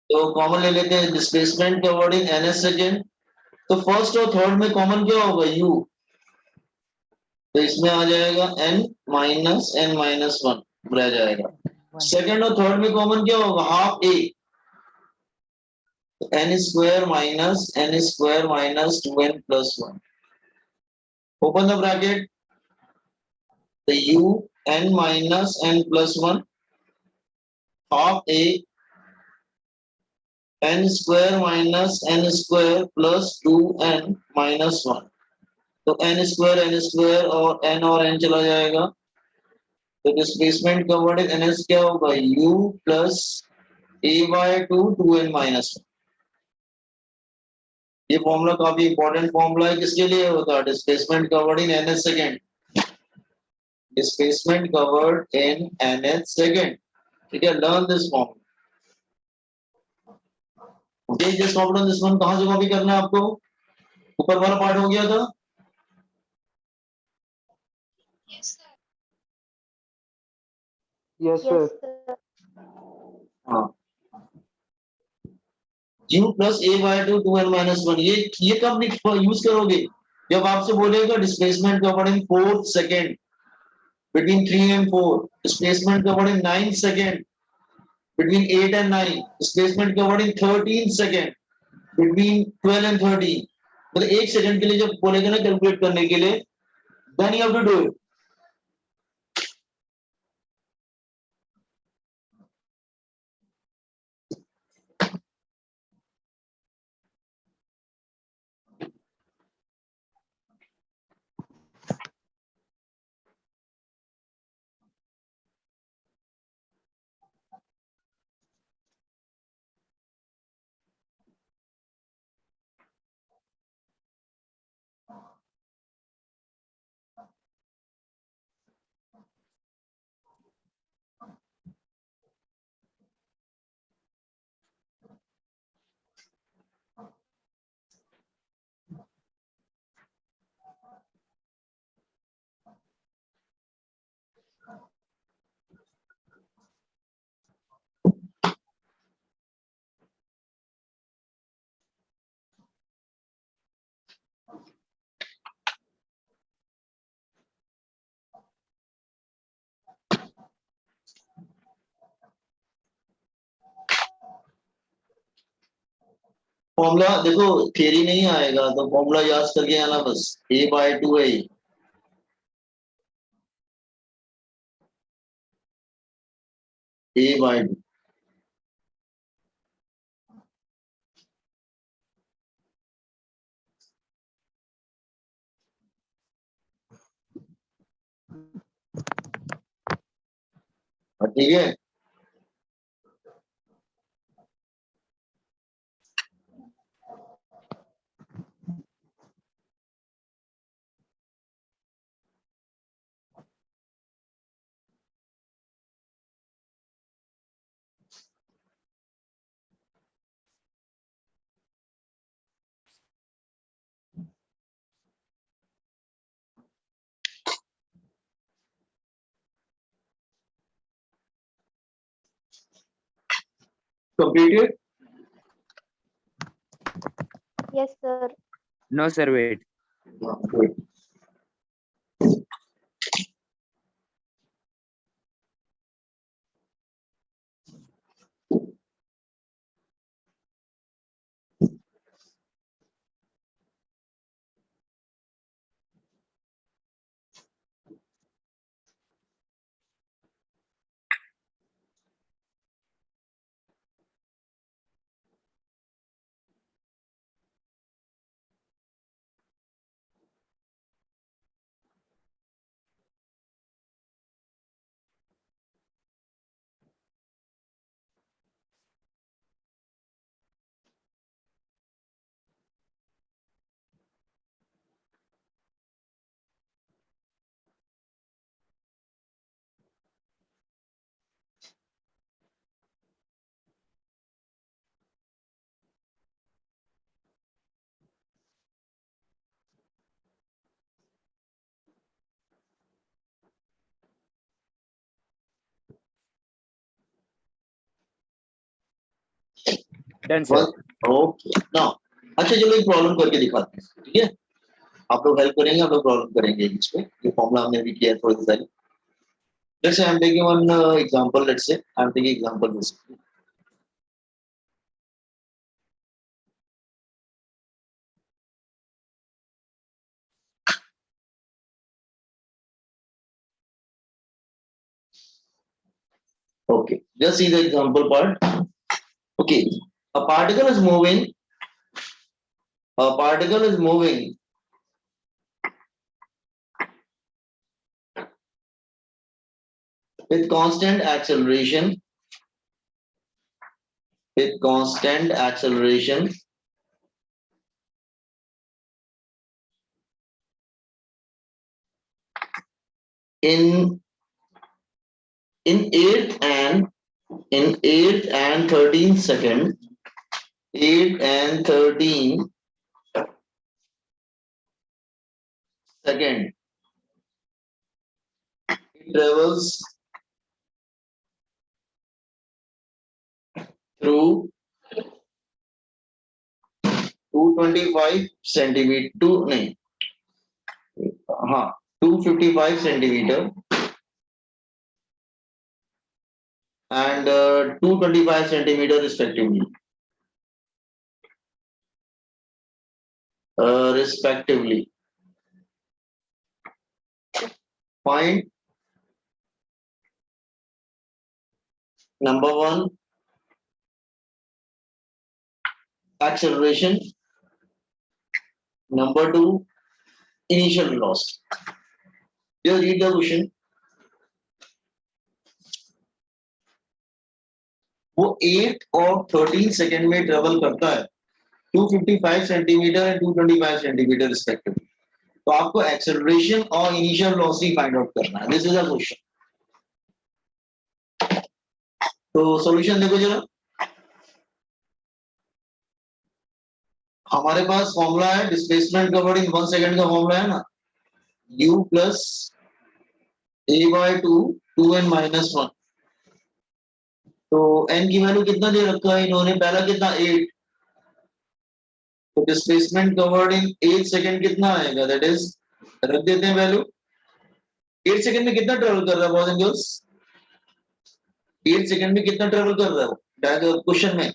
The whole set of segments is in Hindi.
तो कॉमन ले लेते हैं डिस्प्लेसमेंट कवर्ड इन ns सेकेंड। तो फर्स्ट और थर्ड में कॉमन क्या होगा u, तो इसमें आ जाएगा n-1 रह जाएगा। सेकेंड और थर्ड में कॉमन क्या होगा half a, n² - 2n+1 open the bracket, the u n-n+1 half a n² - n² + 2n-1, तो n² और n चला जाएगा, तो डिस्प्लेसमेंट कवर्ड इन ns क्या होगा u प्लस a/2 2n-1। ये फॉर्मूला काफी इंपॉर्टेंट फॉर्मूला है, किसके लिए होता है डिस्प्लेसमेंट कवर्ड इन ns सेकेंड, डिस्प्लेसमेंट कवर्ड इन ns सेकेंड। ठीक है, learn this formula. Okay, just note down this one. कहां से कॉपी करना है आपको, ऊपर वाला पार्ट हो गया था। Yes sir. हाँ, u प्लस a/2 2n-1, ये कब यूज करोगे, जब आपसे बोलेगा displacement covered in 4 second between 3 and 4, displacement covered in 9 second between 8 and 9, displacement covered in 13 second between 12 and 13। मतलब एक सेकंड के लिए जब बोलेगा ना कैलकुलेट करने के लिए, then you have to do it। Formula देखो, थियरी नहीं आएगा तो फॉर्मूला याद करके आना बस, a/2 है ये। a/2 ठीक है। Completed? Yes, sir. No, sir, wait. Good. Done sir. Okay now अच्छा चलो एक प्रॉब्लम करके दिखाते हैं, ठीक है? आप लोग हेल्प करेंगे, आप लोग प्रॉब्लम करेंगे इसमें। ये फॉर्मूला हमने भी किया है थोड़ी सारी। Let's say I am taking one example, let's say I am taking example this. Okay, just see the example part. Okay, a particle is moving. A particle is moving with constant acceleration. With constant acceleration in 8 and 13 seconds. 8 and 13 seconds. It travels through 225 centimeter to नहीं, हाँ 255 centimeter and 225 centimeter respectively. Respectively. Find number one acceleration, number two initial velocity. Just read the question. वो 8 और 13 सेकेंड में ट्रेवल करता है 255 सेंटीमीटर एंड 225 सेंटीमीटर रिस्पेक्टिवली। तो आपको एक्सेलरेशन और इनिशियल वेलोसिटी फाइंड आउट करना है। This is a question. तो सॉल्यूशन देखो जरा, हमारे पास फॉर्मूला है डिस्प्लेसमेंट कवर्ड इन 1 सेकंड का फॉर्मूला है ना, u plus a by 2 2n minus 1। तो n की वैल्यू कितना दे रखा है इन्होंने, पहला कितना 8, तो डिस्प्लेसमेंट कवर्ड इन 8 सेकंड कितना आएगा, दैट इज रख देते हैं वैल्यू। 8 सेकंड में कितना ट्रेवल कर रहा है बॉयज एंड गर्ल्स, 8 सेकंड में कितना ट्रेवल कर रहा है क्वेश्चन में,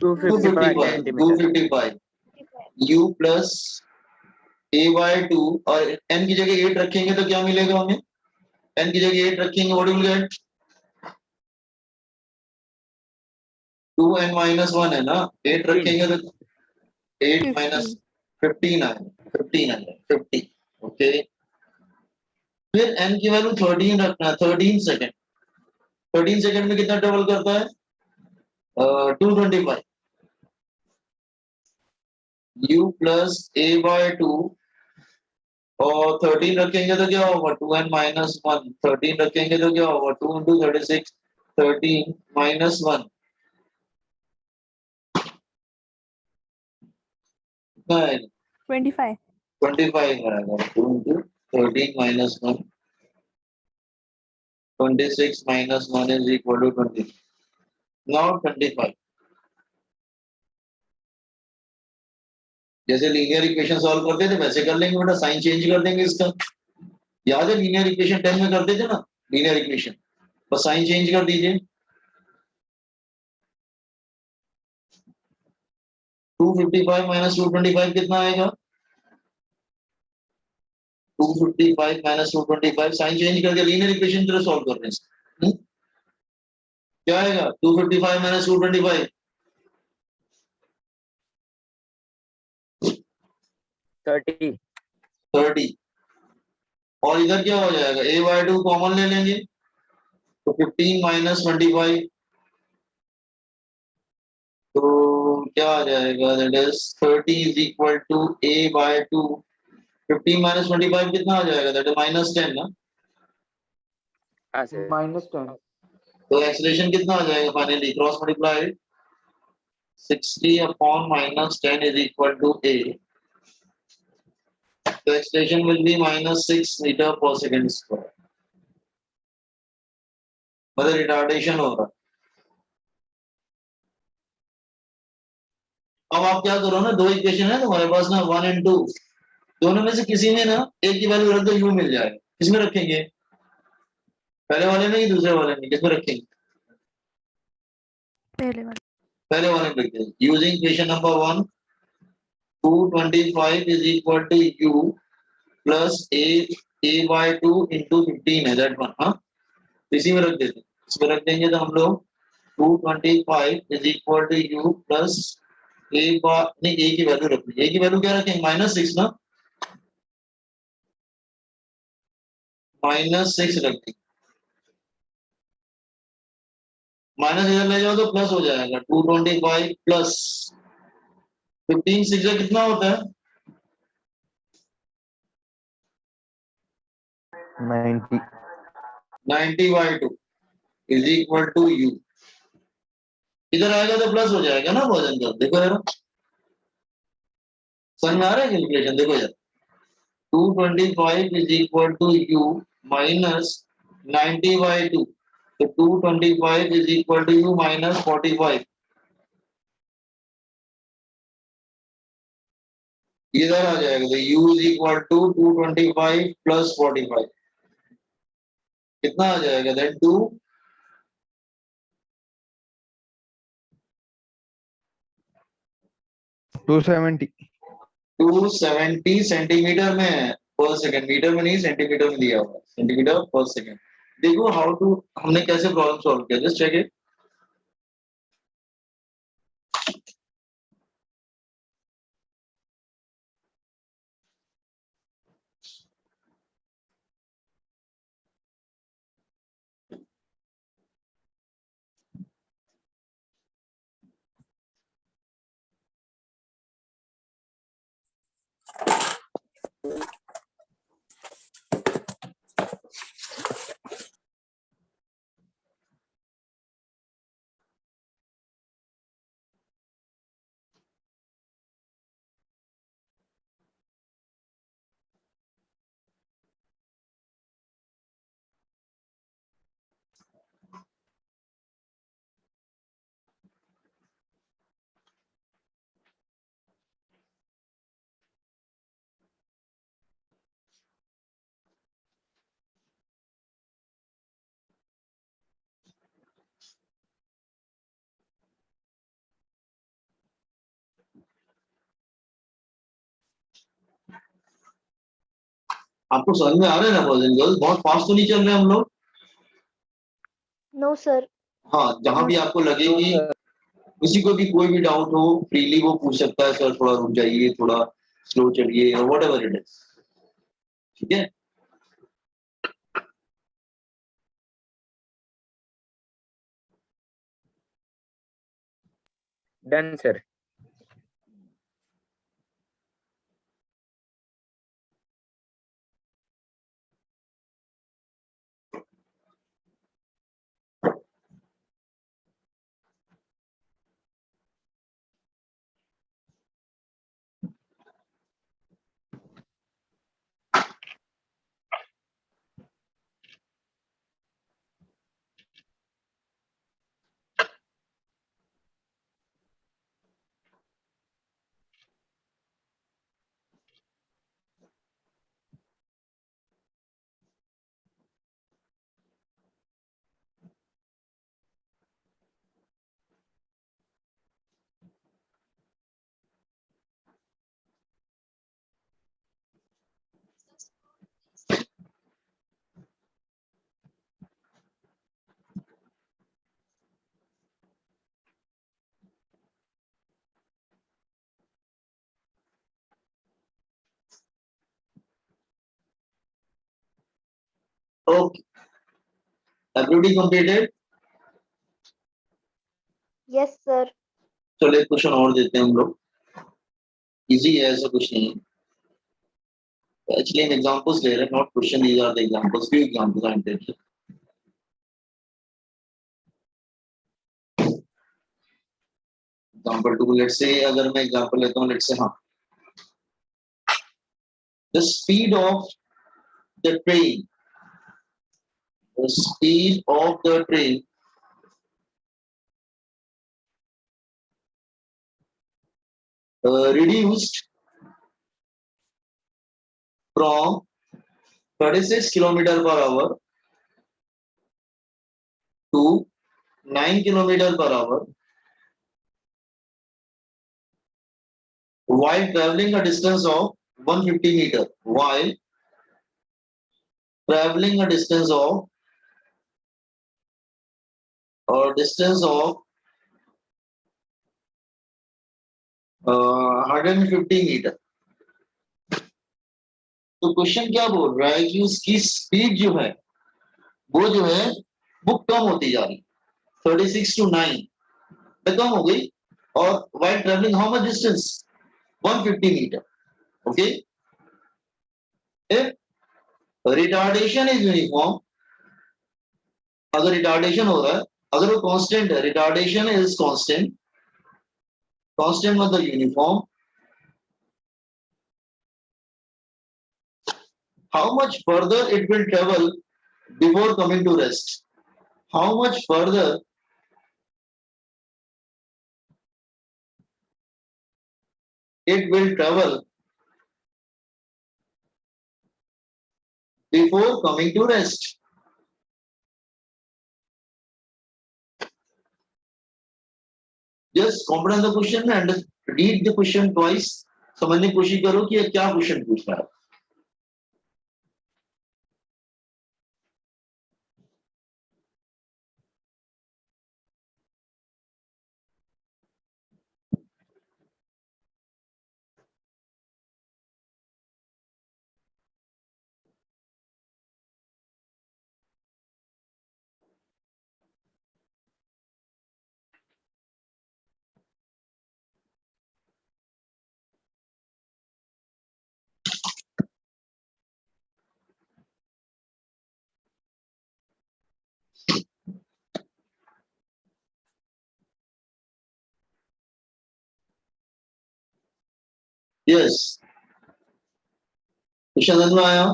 two 255 u plus a by 2 और n की जगह 8 रखेंगे तो क्या मिलेगा हमें, n की जगह 8 रखेंगे what will get 2n minus 1 है ना, 8 रखेंगे तो 8 माइनस 15 आएगा 50। ओके, फिर n की वैल्यू 13 रखना है, 13 सेकंड। 13 सेकंड में कितना ट्रेवल करता है 225 u प्लस a बाय 2 और 13 रखेंगे तो क्या होगा 2n माइनस 1, 13 रखेंगे तो क्या होगा 2 into 36 13 माइनस 1 कितना आएगा 25. 25 आएगा। 2 into 13 minus 1 26 minus 1 is equal to 20. Now 25. जैसे लीनियर इक्वेशन सॉल्व करते थे वैसे कर लेंगे बेटा, साइन चेंज कर देंगे इसका। याद है लीनियर इक्वेशन 10 में करते थे ना, लीनियर इक्वेशन बस साइन चेंज कर दीजिए। 255 माइनस 225 कितना आएगा 255 माइनस 225, साइन चेंज करके लीनियर इक्वेशन तरह सॉल्व कर रहे हैं। क्या आएगा 255 माइनस 225 30। और इधर क्या हो जाएगा a बाय 2 कॉमन ले लेंगे तो 15 माइनस 25, तो क्या आ जाएगा that is 30 is equal to a by 2। 15 minus 25 कितना आ जाएगा दैट इज माइनस 10 ना, माइनस 10। तो एक्सेलरेशन कितना आ जाएगा finally cross multiply 60 upon minus 10 is equal to a, तो acceleration will be -6 metre per second square. मतलब रिटार्डेशन हो रहा है। अब आप क्या करो ना, दो इक्वेशन है तुम्हारे पास ना, 1 और 2, दोनों में से किसी में ना एक की वैल्यू रख दो, u मिल जाएगा। किसमें रखेंगे, पहले वाले में कि दूसरे वाले में, किसमें रखेंगे? पहले वाले में रखेंगे। Using equation number 1, 225 is equal to u plus a by 2 into 15 है, that one, हाँ, इसी में रख देते हैं। इसमें रख देंगे तो हम लोग 225 is equal to u plus a by, नहीं, a की वैल्यू रखनी है। a की वैल्यू क्या रखेंगे, -6 ना, -6 रख देंगे। माइनस इधर ले जाओ तो प्लस हो जाएगा, 225 प्लस 15 6 का कितना होता है, 90 90/2 इज इक्वल टू u। इधर आएगा तो प्लस हो जाएगा ना वजन का, देखो यार समझ में आ रहा है कैलकुलेशन, देखो यार 225 is equal to u minus 90/2, तो 225 is equal to u minus 45। इधर आ जाएगा तो u is equal to 225 plus 45, कितना आ जाएगा, दैट 2 270 270 सेंटीमीटर में पर सेकंड, मीटर में नहीं सेंटीमीटर में दिया हुआ, सेंटीमीटर पर सेकंड। देखो हाउ टू, हमने कैसे प्रॉब्लम सॉल्व किया, जस्ट चेक इट। आपको समझ में आ रहा है ना बॉयज एंड गर्ल्स, बहुत फास्ट तो नहीं चल रहे हम लोग। No, sir. हाँ, जहां भी आपको लगे कि किसी को भी कोई भी डाउट हो, फ्रीली वो पूछ सकता है, सर थोड़ा रुक जाइए, थोड़ा स्लो चलिए, और वट एवर इट इज, ठीक है। Done, sir. Okay, everybody completed. Yes, sir. चलो एक क्वेश्चन और देते हैं हम लोग, इजी है, ऐसा कुछ नहीं है। Actually, examples ले रहे हैं, not question. These are the examples. Few examples are intended. Example 2, let's say अगर मैं example लेता हूँ, let's say हाँ, the speed of the train the speed of the train reduced from 36 kilometer per hour to 9 kilometer per hour while traveling a distance of 150 meter. While traveling a distance of 150 metre. तो क्वेश्चन क्या बोल रहा है कि उसकी स्पीड जो है वो कम होती जा रही, 36 to 9 कम हो गई, और while traveling how much distance, 150 metre. Okay, retardation is uniform, अगर रिटार्डेशन हो रहा है, अगर वो कांस्टेंट है, रिटार्डेशन इज कांस्टेंट, कांस्टेंट मतलब uniform, how much further it will travel before coming to rest, how much further it will travel before coming to rest। Just comprehend the question and read the question twice, समझने की कोशिश करो कि ये क्या क्वेश्चन पूछ रहा है। यस, क्वेश्चन समझ में आया?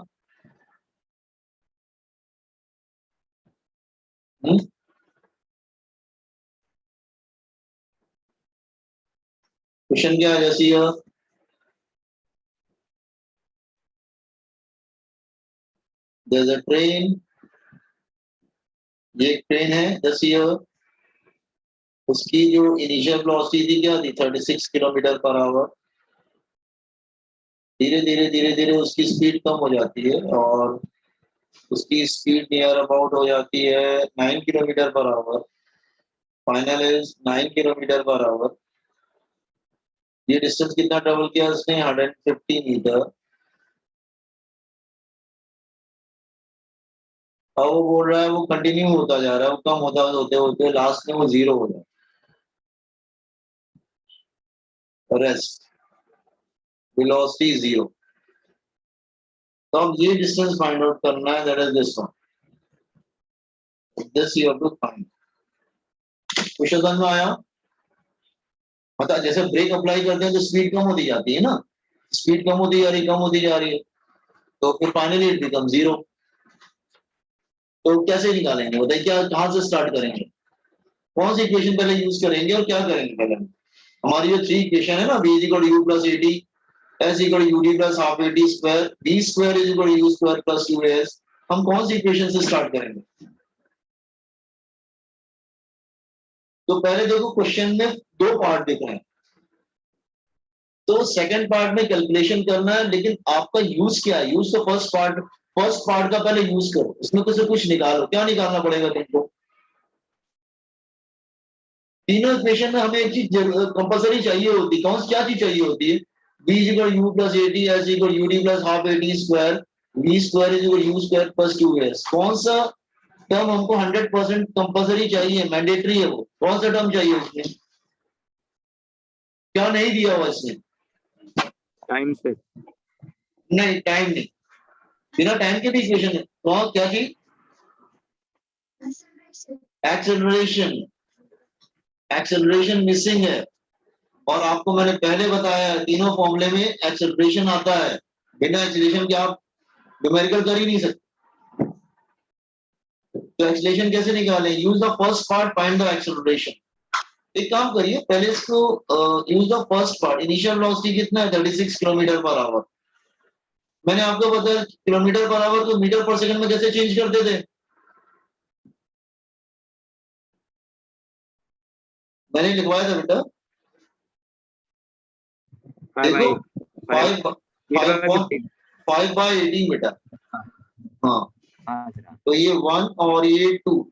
क्वेश्चन क्या है? जैसे there's a train, ये एक ट्रेन है, जैसे उसकी जो इनिशियल वेलोसिटी थी क्या थी, 36 किलोमीटर पर आवर। धीरे धीरे धीरे धीरे उसकी स्पीड कम हो जाती है और उसकी स्पीड नियर अबाउट हो जाती है 9 kilometre per hour, final is 9 kilometre per hour. ये डिस्टेंस कितना ट्रेवल किया उसने, 150 मीटर। अब वो बोल रहा है वो कंटिन्यू होता जा रहा है, वो कम होता होते होते लास्ट में वो जीरो हो जाए, रेस्ट, वेलोसिटी जीरो। तो अब ये डिस्टेंस फाइंड आउट करना है, that is this one, this you have to find. Question समझ में आया? मतलब जैसे ब्रेक अप्लाई करते हैं तो स्पीड कम होती जाती है ना, स्पीड कम होती जा रही, कम होती जा रही है, तो फिर फाइनली इट बिकम जीरो। तो कैसे निकालेंगे बताइए, क्या कहां से स्टार्ट करेंगे, कौन सी इक्वेशन पहले यूज करेंगे और क्या करेंगे पहले? हमारी जो थ्री इक्वेशन है ना, b is equal to u plus at, s equal to ud plus half at square, b square is equal to u square plus 2s, हम कौन सी इक्वेशन से स्टार्ट करेंगे? तो पहले देखो क्वेश्चन में दो पार्ट दिख रहे हैं, तो सेकंड पार्ट में कैलकुलेशन करना है, लेकिन आपका यूज क्या है? यूज तो फर्स्ट पार्ट का पहले यूज करो, इसमें कुछ निकालो। क्या निकालना पड़ेगा तुमको? तीनों इक्वेशन में हमें एक चीज कंपलसरी चाहिए होती, कौन क्या चीज चाहिए होती है? b is equal u plus at, s equal ud plus half at square, v square is equal u square plus 2s। कौन सा टर्म हमको 100% कंपलसरी चाहिए, मैंडेटरी है वो? कौन सा टर्म चाहिए उसमें? क्या नहीं दिया हुआ इसमें? टाइम से नहीं, टाइम नहीं, बिना टाइम के भी इक्वेशन है। तो क्या की? एक्सेलरेशन, एक्सेलरेशन मिसिंग है। और आपको मैंने पहले बताया तीनों फॉर्मूले में एक्सेलरेशन आता है, बिना एक्सेलरेशन के आप न्यूमेरिकल कर ही नहीं सकते। तो एक्सीलरेशन कैसे निकालें? Use the first part, find the acceleration. एक काम करिए, पहले इसको use the first part. Initial velocity कितना है? 36 किलोमीटर पर आवर। मैंने आपको बताया किलोमीटर पर आवर को मीटर पर सेकंड में कैसे चेंज करते थे? मैंने लिखवाया था बेटा, देखो 5 फाइव बाई 18 बेटा। हाँ, हाँ सर। तो ये 1 और ये 2,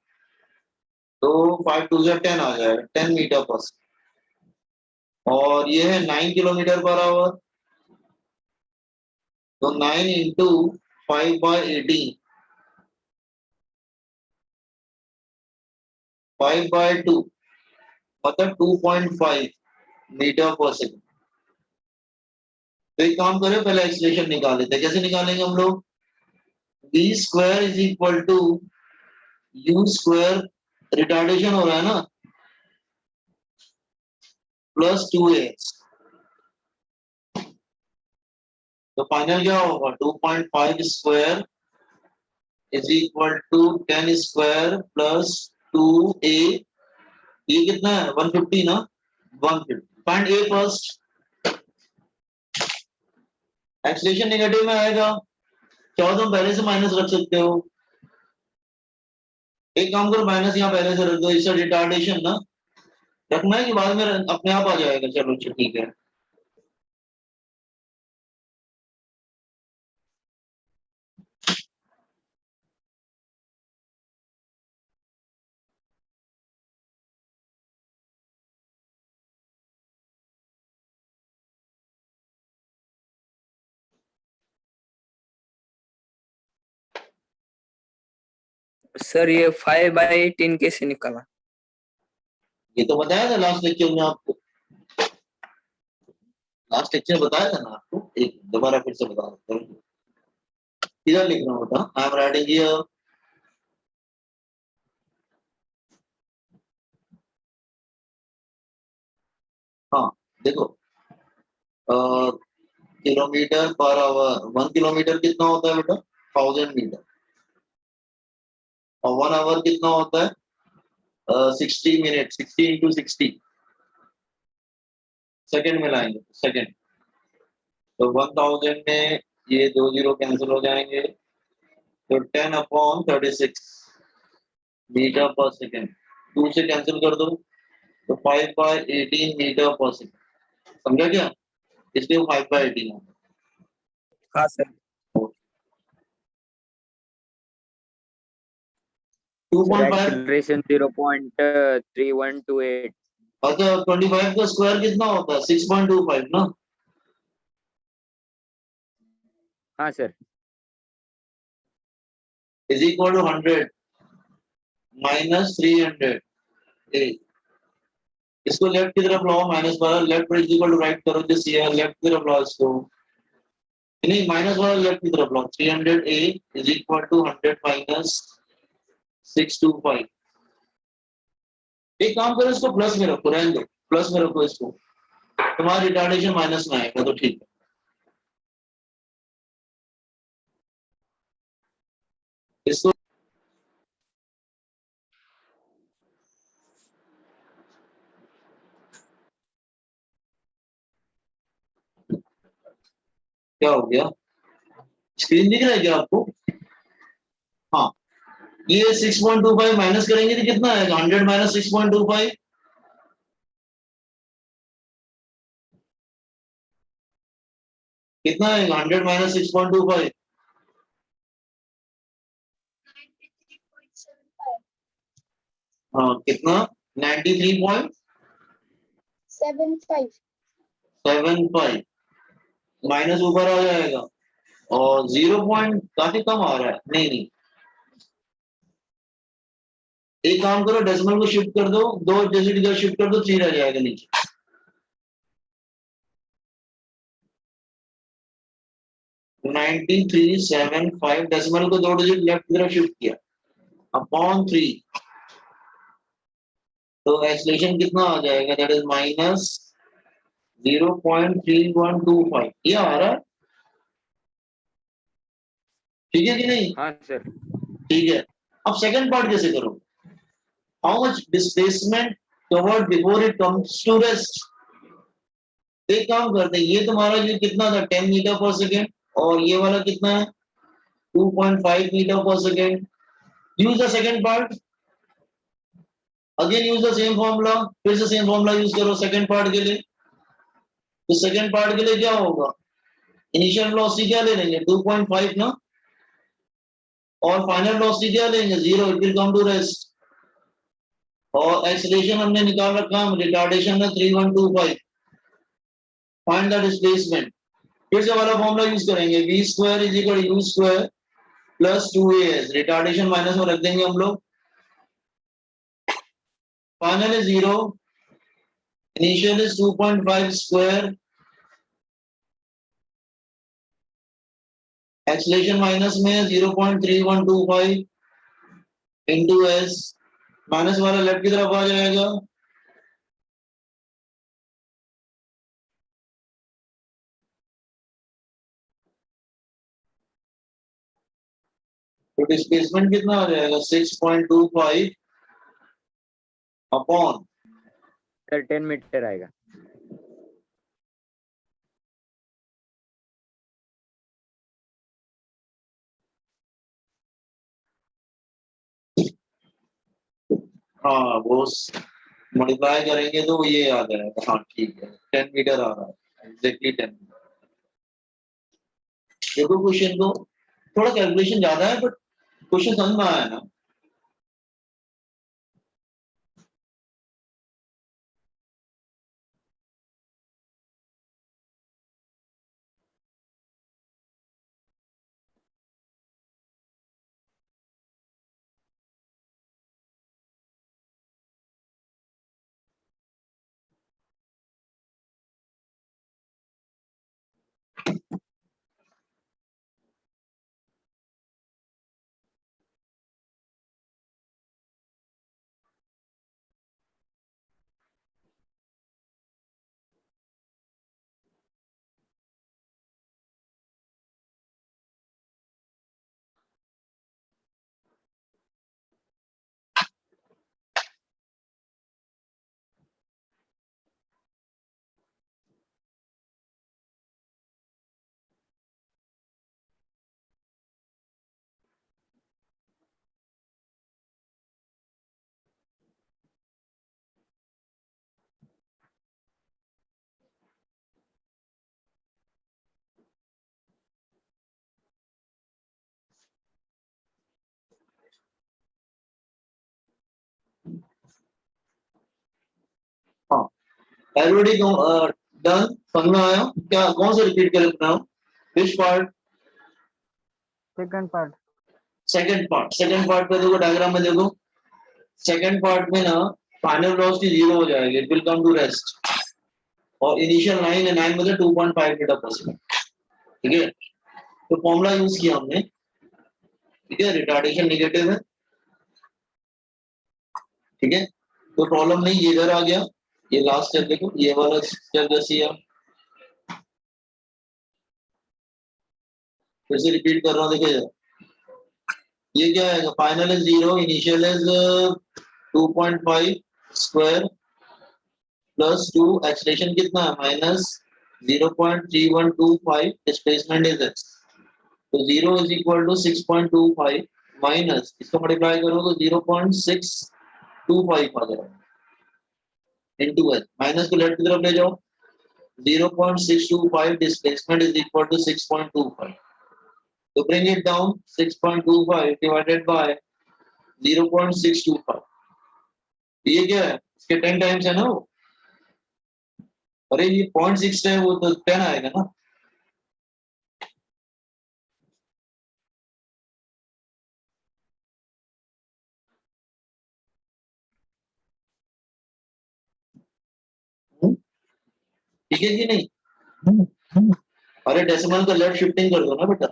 तो 5 2 से 10 आ जाएगा, 10 मीटर पर सेकंड। और ये है 9 किलोमीटर पर आवर, तो 9 इंटू 5/18, 5/2 मतलब 2.5 मीटर पर सेकंड। तो एक काम करें, पहले एक्सीलरेशन निकाल लेते हैं। कैसे निकालेंगे हम लोग? v square is equal to u square, retardation हो रहा है ना, प्लस 2x। तो फाइनल क्या होगा? 2.5 square is equal to 10 square plus 2a। ये कितना है? 150 ना, 150। Find a first. Acceleration negative में आएगा, चाहो तो पहले से माइनस रख सकते हो। एक काम करो, माइनस यहाँ पहले से रख दो, इससे रिटार्डेशन ना रखना है कि बाद में अपने आप आ जाएगा। चलो अच्छा ठीक है। सर ये 5/18 कैसे निकाला? ये तो बताया था लास्ट लेक्चर में आपको, लास्ट लेक्चर बताया था ना आपको, एक दोबारा फिर से बता देता हूँ। इधर लिख रहा हूँ बेटा, आई एम राइटिंग हियर। हाँ देखो, किलोमीटर पर आवर, 1 किलोमीटर कितना होता है बेटा? 1000 मीटर। और 1 आवर कितना होता है? 60 मिनट, 60 इंटू 60 सेकेंड में लाएंगे, सेकेंड। तो 1000 में ये 2 जीरो कैंसिल हो जाएंगे, तो 10/36 मीटर पर सेकेंड। 2 से कैंसिल कर दो, तो 5/18 मीटर पर सेकेंड। समझा क्या? इसलिए 5/18 है। हाँ सर। 2.5। एक्सीलरेशन 0.3128। अच्छा, 25 का स्क्वायर कितना होता है? 6.25 ना। हाँ sir. Is equal to 100 minus 300। इसको लेफ्ट की तरफ लाओ, माइनस वाला left is equal to right करो, जैसे ये लेफ्ट की तरफ लाओ इसको, नहीं माइनस वाला लेफ्ट की तरफ लाओ। 300a is equal to 100 minus 625। एक काम करो, इसको प्लस में रखो, रहने दो, प्लस में रखो इसको, तुम्हारा रिटार्डेशन माइनस में आएगा तो ठीक है। इसको क्या हो गया? स्क्रीन दिख रहा है क्या आपको? हाँ, ये 6.25 माइनस करेंगे तो कितना आएगा? 100 माइनस 6.25, कितना आएगा? 100 माइनस 6.25, हाँ कितना? 93.75 माइनस ऊपर आ जाएगा, और 0 पॉइंट काफी कम आ रहा है। नहीं नहीं, एक काम करो, डेसिमल को शिफ्ट कर दो, 2 डिजिट इधर शिफ्ट कर दो, 3 रह जाएगा नीचे। नाइनटी 375, डेसिमल को 2 डिजिट लेफ्ट की तरफ शिफ्ट किया, अपॉन 3। तो एक्सीलरेशन कितना आ जाएगा? That is minus 0.3125। ये आ रहा है, ठीक है कि नहीं? हाँ सर। ठीक है। अब सेकंड पार्ट कैसे करो? How much displacement covered before it comes to rest? एक काम करते हैं, ये तुम्हारा ये कितना था 10 मीटर पर सेकेंड और ये वाला कितना है 2.5 मीटर पर second. Use the second part. Again use the same formula. फिर से सेम फॉर्मूला यूज करो सेकंड पार्ट के लिए. तो सेकंड पार्ट के लिए क्या होगा? इनिशियल वेलोसिटी क्या ले लेंगे 2.5 ना, और फाइनल वेलोसिटी क्या लेंगे 0. It will come to rest. और एक्सीलरेशन हमने निकाल रखा है रिटार्डेशन में 3125. Find the displacement. फिर से वाला फॉर्मूला यूज करेंगे v square is equal u square plus 2as. Retardation minus में रख देंगे हम लोग. Final is 0. Initial is 2.5 square. Acceleration minus में 0.3125 इंटू एस. माइनस वाला लेफ्ट की तरफ आ जाएगा. तो डिस्प्लेसमेंट कितना आ जाएगा 6.25 अपॉन सर 10 मीटर आएगा. हाँ वो मल्टीप्लाई करेंगे तो ये आ जाएगा. हाँ ठीक है 10 मीटर आ रहा है एग्जैक्टली 10. देखो क्वेश्चन को थोड़ा कैलकुलेशन ज्यादा है बट क्वेश्चन समझ में आया ना. हाँ ऑलरेडी डन. समझ में आया क्या? कौन सा रिपीट कर रहा हूँ? Which part? Second part. Second part. Second part पे देखो डायग्राम में देखो. सेकंड पार्ट में ना फाइनल वेलोसिटी 0 हो जाएगी. It will come to rest. और इनिशियल 9 है. 9 मतलब 2.5 मीटर पर सेकंड. ठीक है. तो फॉर्मूला यूज किया हमने. ठीक है. रिटार्डेशन नेगेटिव है. ठीक है. तो प्रॉब्लम नहीं. ये इधर आ गया. ये लास्ट स्टेप देखो. ये वाला स्टेप जैसे है. फिर से रिपीट कर रहा हूँ. देखिए ये क्या है? Final is 0. Initial is 2.5 square plus 2. Acceleration कितना है माइनस 0.3125. Displacement is x. तो 0 इज इक्वल टू 6.25 माइनस इसको मल्टीप्लाई करो तो 0.625 आ जाएगा इनटू h. माइनस को लेफ्ट की तरफ ले जाओ. 0.625 डिस्प्लेसमेंट इज इक्वल टू 6.25. तो bring it down. 6.25 divided by 0.625. ये क्या है? इसके 10 टाइम्स है ना वो. अरे ये 0.6 है वो तो 10 आएगा ना. ठीक है कि नहीं? अरे डेसिमल का लेफ्ट शिफ्टिंग कर दो ना बेटा.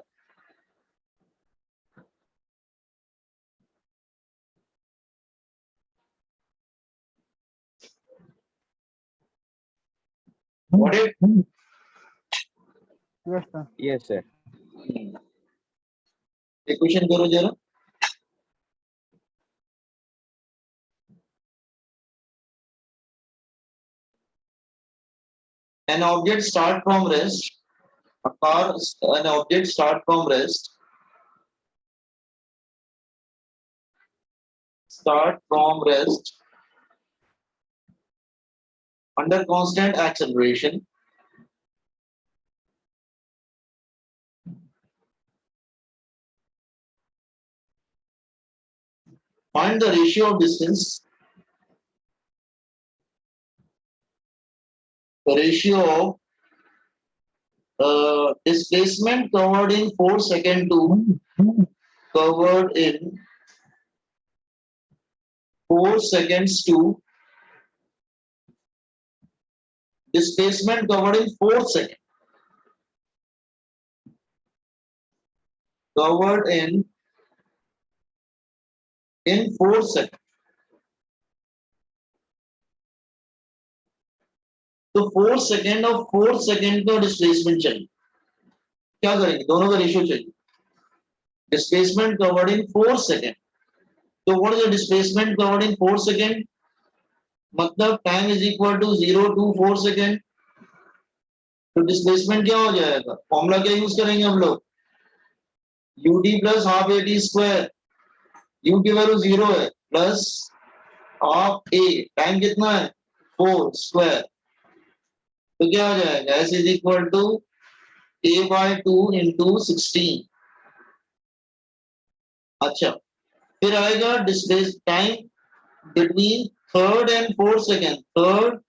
Got it? Yes sir. Yes sir. एक क्वेश्चन करो जरा. an object start from rest, an object start from rest, under constant acceleration. Find the ratio of distance. The ratio of displacement covered in 4 seconds to covered in 4 seconds to displacement covered in 4 seconds. Covered in 4 seconds. तो 4 सेकेंड और 4 सेकेंड का डिस्प्लेसमेंट चाहिए. क्या करेंगे? दोनों का रेशियो चाहिए. Displacement covered in 4 second. तो what is the displacement covered in 4 second? मतलब time is equal to 0 to 4 second. तो डिस्प्लेसमेंट क्या हो जाएगा? फॉर्मूला क्या यूज करेंगे हम लोग? ud plus half A T square. u की वैल्यू 0 है प्लस हाफ ए. टाइम कितना है? 4 स्क्वायर. तो क्या हो जाएगा? s is equal to a/2 into 16. अच्छा, फिर आएगा displace time between third and 4 second. Third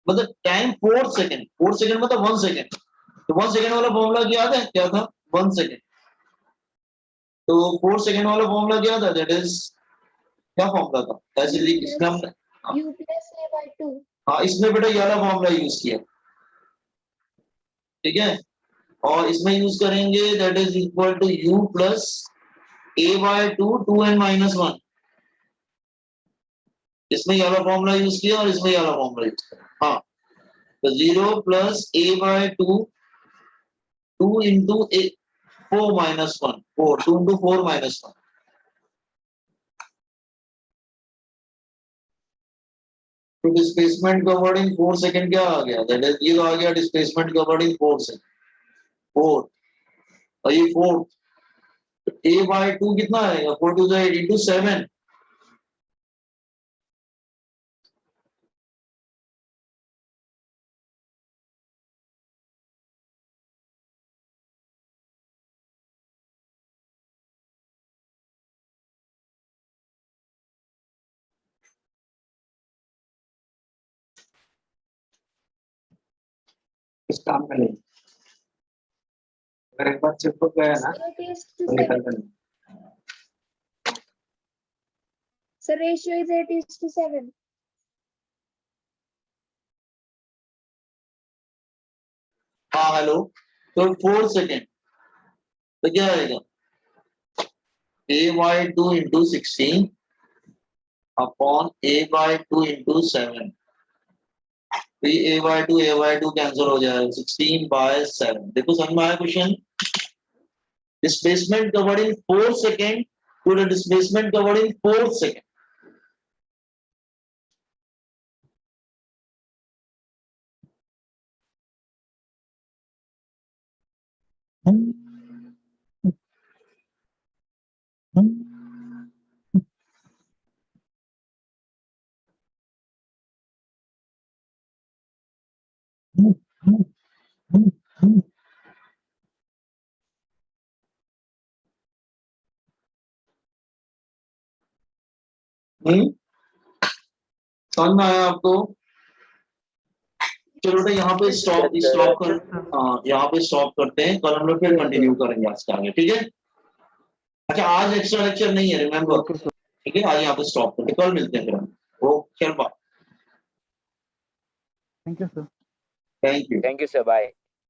मतलब टाइम 4 सेकेंड. 4 सेकेंड मतलब 1 सेकेंड. तो 1 सेकेंड वाला फॉर्मूला याद है क्या था? 1 सेकेंड. तो 4 सेकेंड वाला फॉर्मूला क्या था? दैट इज क्या फॉर्मूला था? ऐसे इसमें हमने U plus A by 2. हाँ, इसमें बेटा ये वाला फॉर्मूला यूज किया. ठीक है, और इसमें यूज करेंगे that is equal to u plus a/2 2n-1. इसमें ये वाला फॉर्मूला यूज किया और इसमें ये वाला फॉर्मूला यूज किया. हाँ, तो 0 प्लस a/2 2 into 4-1 4 2 into 4-1. तो डिस्प्लेसमेंट कवर्ड इन 4 सेकंड क्या आ गया? दैट इज ये तो आ गया डिस्प्लेसमेंट कवर्ड इन 4 सेकंड. 4 और ये 4 a/2 कितना आएगा? 4 to the 8 into 7. इस काम में नहीं. अगर एक बार चिपक गया ना 0 is to तो 7. निकलता नहीं. So ratio is 8 is to 7. हाँ हेलो. तो 4 सेकेंड तो क्या आएगा? a/2 into 16 upon a/2 into 7. तो ये a/2 कैंसिल हो जाएगा. 16/7. देखो समझ में आया question? Displacement covered in 4 second to the displacement covered in 4 second. समझ में आया आपको? चलो बेटा यहाँ पे स्टॉप कर. हाँ, यहाँ पे स्टॉप करते हैं. कल हम लोग फिर कंटिन्यू करेंगे आज का आगे. ठीक है? अच्छा, आज एक्स्ट्रा लेक्चर नहीं है, रिमेम्बर. ठीक है, आज यहाँ पे स्टॉप करते. कल मिलते हैं फिर हम. ओके, चल bye. Thank you, sir. Thank you. Thank you, sir. Bye.